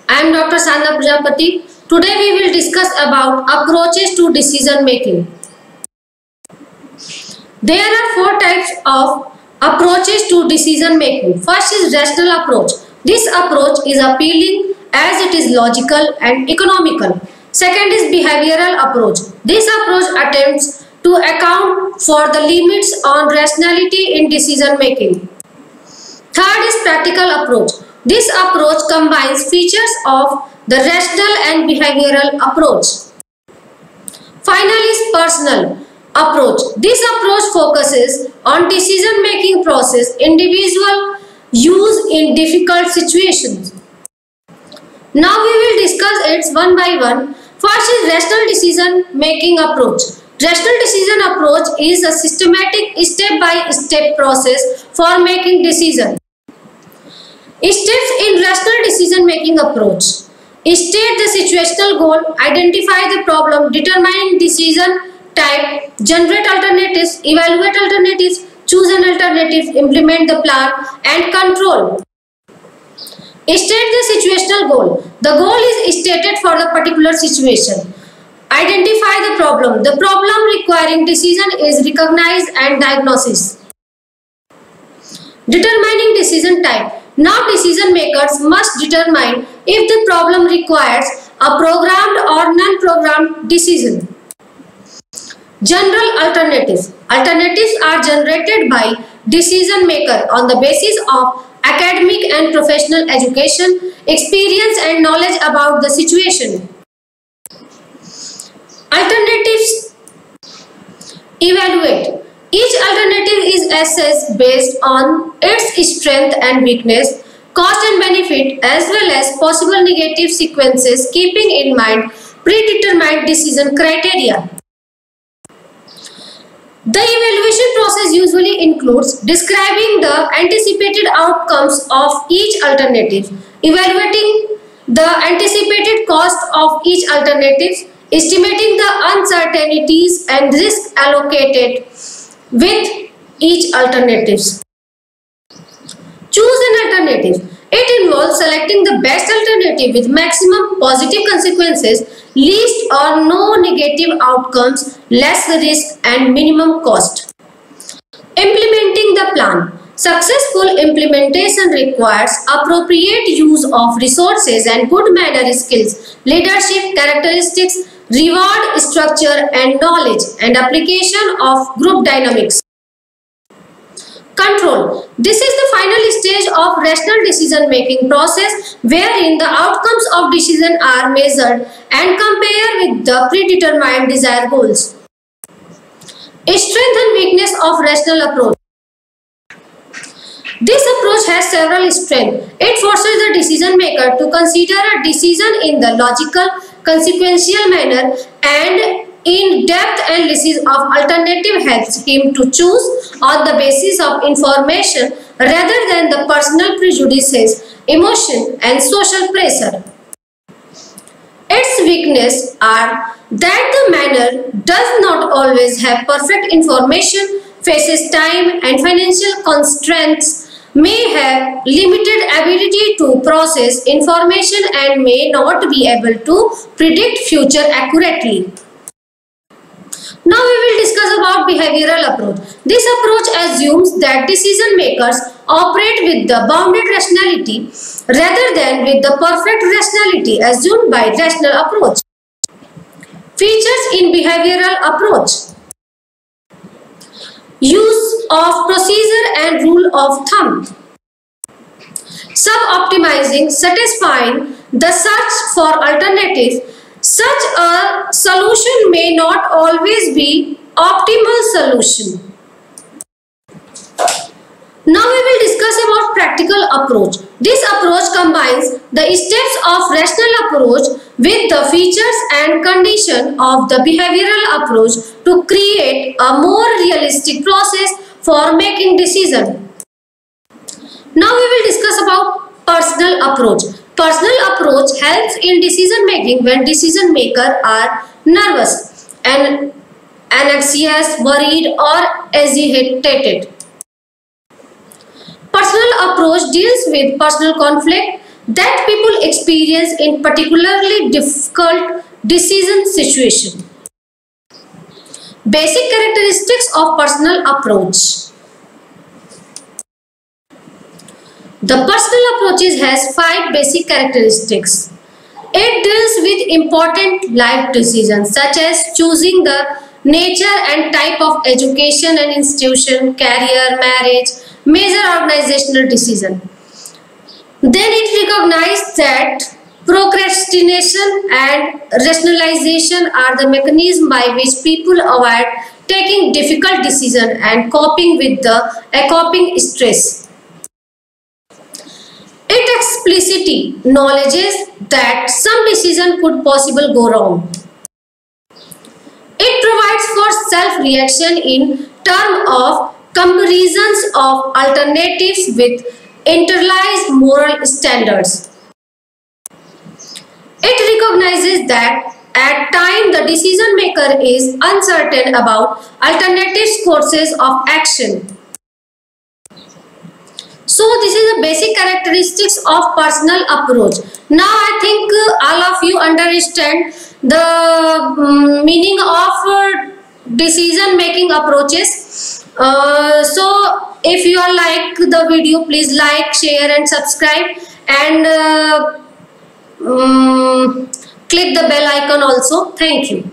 I am Dr. Sadhana Prajapati. Today we will discuss about approaches to decision making. There are four types of approaches to decision making. First is rational approach. This approach is appealing as it is logical and economical. Second is behavioral approach. This approach attempts to account for the limits on rationality in decision making. Third is practical approach. This approach combines features of the rational and behavioral approach. Finally is personal approach. This approach focuses on decision-making process individual use in difficult situations. Now we will discuss it one by one. First is rational decision-making approach. Rational decision approach is a systematic step-by-step process for making decisions. Steps in rational decision-making approach. State the situational goal, identify the problem, determine decision type, generate alternatives, evaluate alternatives, choose an alternative, implement the plan, and control. State the situational goal. The goal is stated for the particular situation. Identify the problem. The problem requiring decision is recognized and diagnosis. Determining decision type. Now decision makers must determine if the problem requires a programmed or non-programmed decision. General alternatives. Alternatives are generated by decision maker on the basis of academic and professional education, experience and knowledge about the situation. Alternatives. Evaluate. Each alternative is assessed based on its strength and weakness, cost and benefit, as well as possible negative sequences, keeping in mind predetermined decision criteria. The evaluation process usually includes describing the anticipated outcomes of each alternative, evaluating the anticipated cost of each alternative, estimating the uncertainties and risk allocated with each alternatives. Choose an alternative. It involves selecting the best alternative with maximum positive consequences, least or no negative outcomes, less risk and minimum cost. Implementing the plan. Successful implementation requires appropriate use of resources and good manner skills, leadership characteristics, reward structure and knowledge, and application of group dynamics. Control. This is the final stage of rational decision-making process wherein the outcomes of decision are measured and compared with the predetermined desired goals. Strength and weakness of rational approach. This approach has several strengths. It forces the decision maker to consider a decision in the logical, consequential manner, and in-depth analysis of alternative helps him to choose on the basis of information rather than the personal prejudices, emotion, and social pressure. Its weaknesses are that the manner does not always have perfect information, faces time and financial constraints, may have limited ability to process information and may not be able to predict future accurately. Now we will discuss about behavioral approach. This approach assumes that decision makers operate with the bounded rationality rather than with the perfect rationality assumed by rational approach. Features in behavioral approach. Use of procedure and rule of thumb. Sub-optimizing, satisfying the search for alternatives. Such a solution may not always be optimal solution. Now we will discuss about practical approach. This approach combines the steps of rational approach with the features and condition of the behavioral approach to create a more realistic process for making decisions. Now we will discuss about personal approach. Personal approach helps in decision making when decision makers are nervous and anxious, worried or agitated. Personal approach deals with personal conflict, that people experience in particularly difficult decision situation. Basic characteristics of personal approach. The personal approach has 5 basic characteristics. It deals with important life decisions such as choosing the nature and type of education and institution, career, marriage, major organizational decision. Then it recognizes that procrastination and rationalization are the mechanism by which people avoid taking difficult decisions and coping with the coping stress. It explicitly acknowledges that some decision could possibly go wrong. It provides for self-reaction in terms of comparisons of alternatives with internalized moral standards. It recognizes that at times the decision maker is uncertain about alternative courses of action. So this is the basic characteristics of personal approach. Now I think all of you understand the meaning of decision making approaches. So if you are like the video, please like, share and subscribe, and click the bell icon also. Thank you.